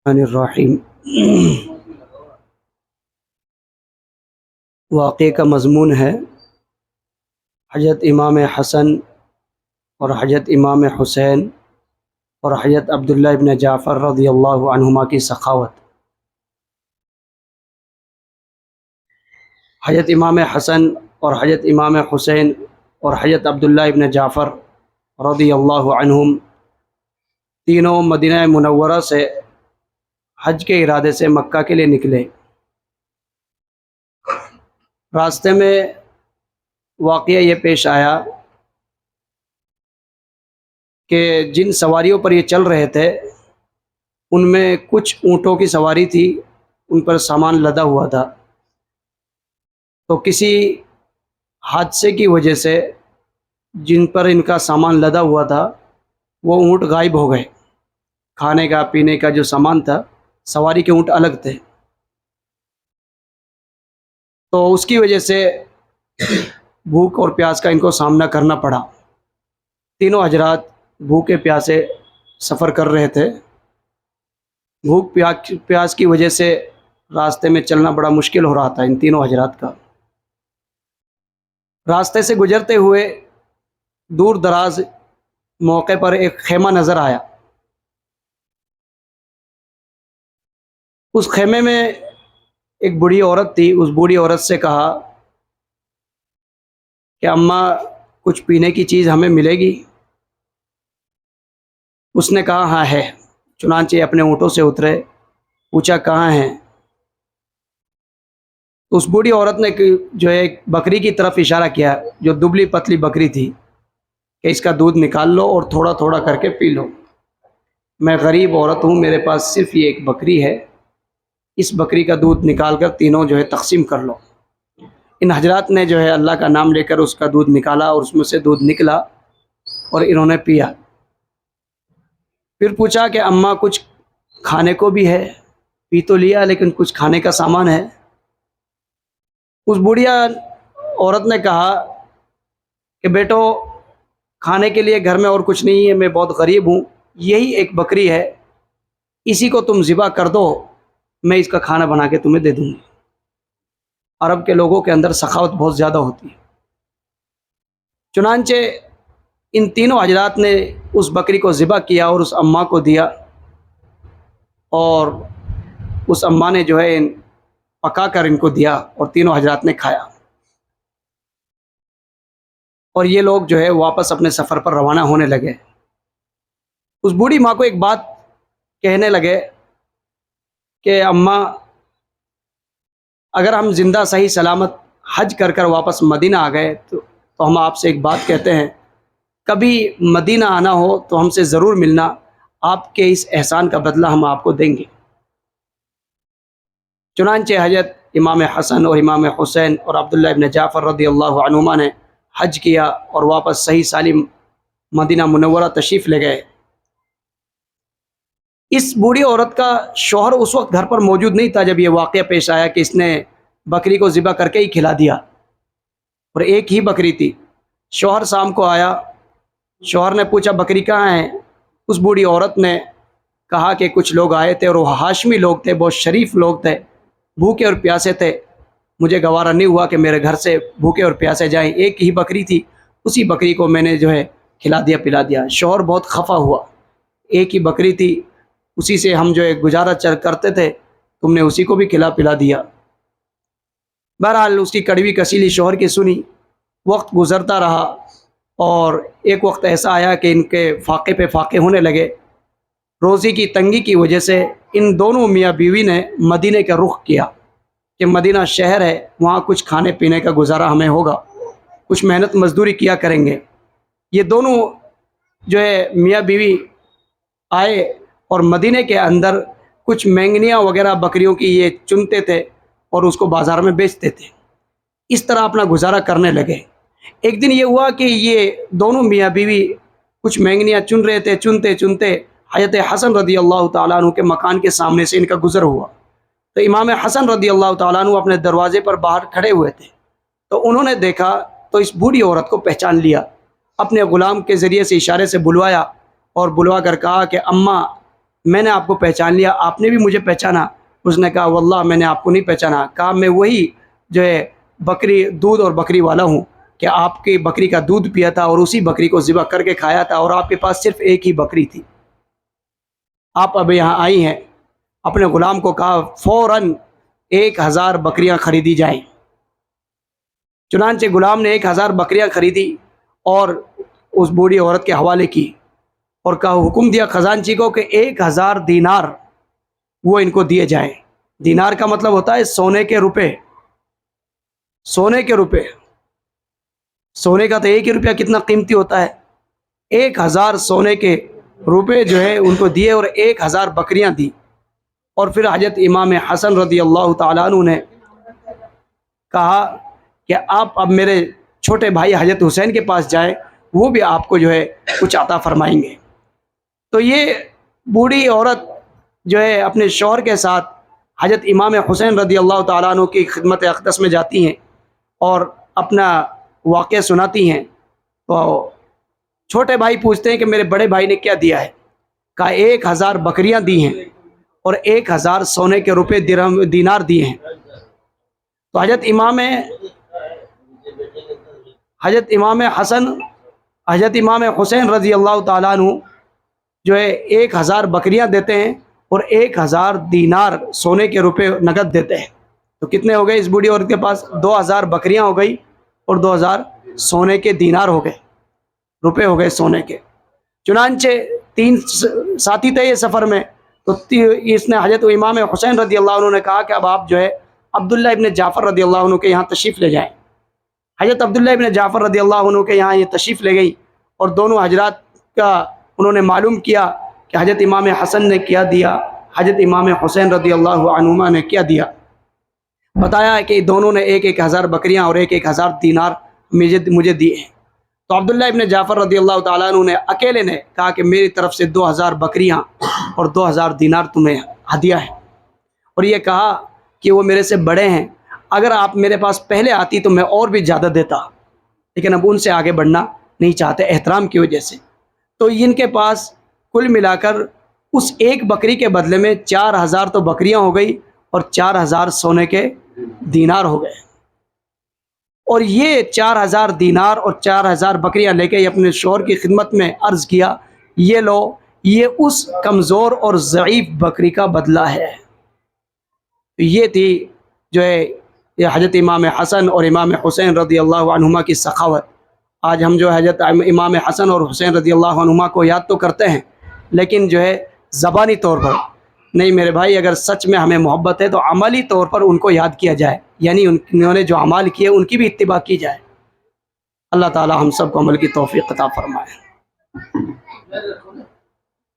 الرحیم واقعے کا مضمون ہے حضرت امام حسن اور حضرت امام حسین اور حضرت عبداللہ ابن جعفر رضی اللہ عنہما کی سخاوت۔ حضرت امام حسن اور حضرت امام حسین اور حضرت عبداللہ ابن جعفر رضی اللہ عنہم تینوں مدینہ منورہ سے حج کے ارادے سے مکہ کے لیے نکلے۔ راستے میں واقعہ یہ پیش آیا کہ جن سواریوں پر یہ چل رہے تھے ان میں کچھ اونٹوں کی سواری تھی، ان پر سامان لدا ہوا تھا، تو کسی حادثے کی وجہ سے جن پر ان کا سامان لدا ہوا تھا وہ اونٹ غائب ہو گئے۔ کھانے کا پینے کا جو سامان تھا، سواری کے اونٹ الگ تھے، تو اس کی وجہ سے بھوک اور پیاس کا ان کو سامنا کرنا پڑا۔ تینوں حضرات بھوکے پیاسے سفر کر رہے تھے۔ بھوک پیاس کی وجہ سے راستے میں چلنا بڑا مشکل ہو رہا تھا ان تینوں حضرات کا۔ راستے سے گزرتے ہوئے دور دراز موقع پر ایک خیمہ نظر آیا۔ اس خیمے میں ایک بوڑھی عورت تھی۔ اس بوڑھی عورت سے کہا کہ اماں کچھ پینے کی چیز ہمیں ملے گی؟ اس نے کہا ہاں ہے۔ چنانچہ اپنے اونٹوں سے اترے، پوچھا کہاں ہیں؟ اس بوڑھی عورت نے جو ہے ایک بکری کی طرف اشارہ کیا، جو دبلی پتلی بکری تھی، کہ اس کا دودھ نکال لو اور تھوڑا تھوڑا کر کے پی لو۔ میں غریب عورت ہوں، میرے پاس صرف یہ ایک بکری ہے، اس بکری کا دودھ نکال کر تینوں جو ہے تقسیم کر لو۔ ان حضرات نے جو ہے اللہ کا نام لے کر اس کا دودھ نکالا اور اس میں سے دودھ نکلا اور انہوں نے پیا۔ پھر پوچھا کہ اماں کچھ کھانے کو بھی ہے؟ پی تو لیا لیکن کچھ کھانے کا سامان ہے؟ اس بوڑھیا عورت نے کہا کہ بیٹو کھانے کے لیے گھر میں اور کچھ نہیں ہے، میں بہت غریب ہوں، یہی ایک بکری ہے، اسی کو تم ذبح کر دو، میں اس کا کھانا بنا کے تمہیں دے دوں گی۔ عرب کے لوگوں کے اندر سخاوت بہت زیادہ ہوتی ہے۔ چنانچہ ان تینوں حضرات نے اس بکری کو ذبح کیا اور اس اماں کو دیا، اور اس اماں نے جو ہے پکا کر ان کو دیا اور تینوں حضرات نے کھایا۔ اور یہ لوگ جو ہے واپس اپنے سفر پر روانہ ہونے لگے۔ اس بوڑھی ماں کو ایک بات کہنے لگے کہ اماں اگر ہم زندہ صحیح سلامت حج کر کر واپس مدینہ آ گئے تو ہم آپ سے ایک بات کہتے ہیں، کبھی مدینہ آنا ہو تو ہم سے ضرور ملنا، آپ کے اس احسان کا بدلہ ہم آپ کو دیں گے۔ چنانچہ حضرت امام حسن اور امام حسین اور عبداللہ ابن جعفر رضی اللہ عنہما نے حج کیا اور واپس صحیح سالم مدینہ منورہ تشریف لے گئے۔ اس بوڑھی عورت کا شوہر اس وقت گھر پر موجود نہیں تھا جب یہ واقعہ پیش آیا کہ اس نے بکری کو ذبح کر کے ہی کھلا دیا، اور ایک ہی بکری تھی۔ شوہر شام کو آیا، شوہر نے پوچھا بکری کہاں ہے؟ اس بوڑھی عورت نے کہا کہ کچھ لوگ آئے تھے اور وہ ہاشمی لوگ تھے، بہت شریف لوگ تھے، بھوکے اور پیاسے تھے، مجھے گوارا نہیں ہوا کہ میرے گھر سے بھوکے اور پیاسے جائیں، ایک ہی بکری تھی، اسی بکری کو میں نے جو ہے کھلا دیا پلا دیا۔ شوہر بہت خفا ہوا، ایک ہی بکری تھی، اسی سے ہم جو ہے گزارا کرتے تھے، تم نے اسی کو بھی کھلا پلا دیا۔ بہرحال اس کی کڑوی کسیلی شوہر کی سنی، وقت گزرتا رہا اور ایک وقت ایسا آیا کہ ان کے فاقے پہ فاقے ہونے لگے۔ روزی کی تنگی کی وجہ سے ان دونوں میاں بیوی نے مدینے کا رخ کیا کہ مدینہ شہر ہے، وہاں کچھ کھانے پینے کا گزارا ہمیں ہوگا، کچھ محنت مزدوری کیا کریں گے۔ یہ دونوں جو ہے میاں بیوی آئے اور مدینے کے اندر کچھ مینگنیاں وغیرہ بکریوں کی یہ چنتے تھے اور اس کو بازار میں بیچتے تھے، اس طرح اپنا گزارا کرنے لگے۔ ایک دن یہ ہوا کہ یہ دونوں میاں بیوی کچھ مینگنیاں چن رہے تھے، چنتے چنتے حضرت حسن رضی اللہ تعالیٰ عنہ کے مکان کے سامنے سے ان کا گزر ہوا، تو امام حسن رضی اللہ تعالیٰ عنہ اپنے دروازے پر باہر کھڑے ہوئے تھے، تو انہوں نے دیکھا تو اس بوڑھی عورت کو پہچان لیا، اپنے غلام کے ذریعے سے اشارے سے بلوایا اور بلوا کر کہا کہ اماں میں نے آپ کو پہچان لیا, آپ نے بھی مجھے پہچانا. اس نے کہا واللہ میں نے آپ کو نہیں پہچانا. کہا میں وہی جو ہے بکری دودھ اور بکری والا ہوں کہ آپ کی بکری کا دودھ پیا تھا اور اسی بکری کو ذبح کر کے کھایا تھا, اور آپ کے پاس صرف ایک ہی بکری تھی. آپ اب یہاں آئی ہیں. اپنے غلام کو کہا فوراً 1000 بکریاں خریدی جائیں. چنانچہ غلام نے 1000 بکریاں خریدی اور اس بوڑھی عورت کے حوالے کی, اور کہا حکم دیا خزانچی کو کہ 1000 دینار وہ ان کو دیے جائیں. دینار کا مطلب ہوتا ہے سونے کے روپے. سونے کے روپے, سونے کا تو 1 ہی روپیہ کتنا قیمتی ہوتا ہے. 1000 سونے کے روپے جو ہے ان کو دیے اور 1000 بکریاں دی. اور پھر حضرت امام حسن رضی اللہ تعالیٰ عنہ نے کہا کہ آپ اب میرے چھوٹے بھائی حضرت حسین کے پاس جائیں, وہ بھی آپ کو جو ہے کچھ عطا فرمائیں گے. تو یہ بوڑھی عورت جو ہے اپنے شوہر کے ساتھ حضرت امام حسین رضی اللہ تعالیٰ عنہ کی خدمت اقدس میں جاتی ہیں اور اپنا واقعہ سناتی ہیں. تو چھوٹے بھائی پوچھتے ہیں کہ میرے بڑے بھائی نے کیا دیا ہے. کہا 1000 بکریاں دی ہیں اور 1000 سونے کے روپے درہم دینار دیے ہیں. تو حضرت امام حسین رضی اللہ تعالیٰ عنہ جو ہے 1000 بکریاں دیتے ہیں اور 1000 دینار سونے کے روپے نقد دیتے ہیں. تو کتنے ہو گئے اس بوڑھی عورت کے پاس؟ 2000 بکریاں ہو گئی اور 2000 سونے کے دینار ہو گئے, روپے ہو گئے سونے کے. چنانچہ 3 ساتھی تھے یہ سفر میں. تو اس نے حضرت امام حسین رضی اللہ عنہ نے کہا کہ اب آپ جو ہے عبداللہ ابن جعفر رضی اللہ عنہ کے یہاں تشریف لے جائیں. حضرت عبداللہ ابن جعفر رضی اللہ عنہ کے یہاں یہ تشریف لے گئی اور دونوں حضرات کا انہوں نے معلوم کیا کہ حضرت امام حسن نے کیا دیا, حضرت امام حسین رضی اللہ عنہما نے کیا دیا. بتایا کہ دونوں نے 1000 بکریاں اور 1000 دینار مجھے دیے ہیں. تو عبداللہ ابن جعفر رضی اللہ تعالیٰ عنہ نے اکیلے نے کہا کہ میری طرف سے 2000 بکریاں اور 2000 دینار تمہیں ہدیہ ہے, اور یہ کہا کہ وہ میرے سے بڑے ہیں, اگر آپ میرے پاس پہلے آتی تو میں اور بھی زیادہ دیتا, لیکن اب ان سے آگے بڑھنا نہیں چاہتے احترام کی وجہ سے. تو ان کے پاس کل ملا کر اس ایک بکری کے بدلے میں 4000 تو بکریاں ہو گئی اور 4000 سونے کے دینار ہو گئے. اور یہ 4000 دینار اور 4000 بکریاں لے کے اپنے شوہر کی خدمت میں عرض کیا, یہ لو, یہ اس کمزور اور ضعیف بکری کا بدلہ ہے. یہ تھی جو ہے یہ حضرت امام حسن اور امام حسین رضی اللہ عنہما کی سخاوت. آج ہم جو حضرت امام حسن اور حسین رضی اللہ عنہما کو یاد تو کرتے ہیں, لیکن جو ہے زبانی طور پر نہیں. میرے بھائی, اگر سچ میں ہمیں محبت ہے تو عملی طور پر ان کو یاد کیا جائے, یعنی انہوں نے جو اعمال کیے ان کی بھی اتباع کی جائے. اللہ تعالی ہم سب کو عمل کی توفیق عطا فرمائے.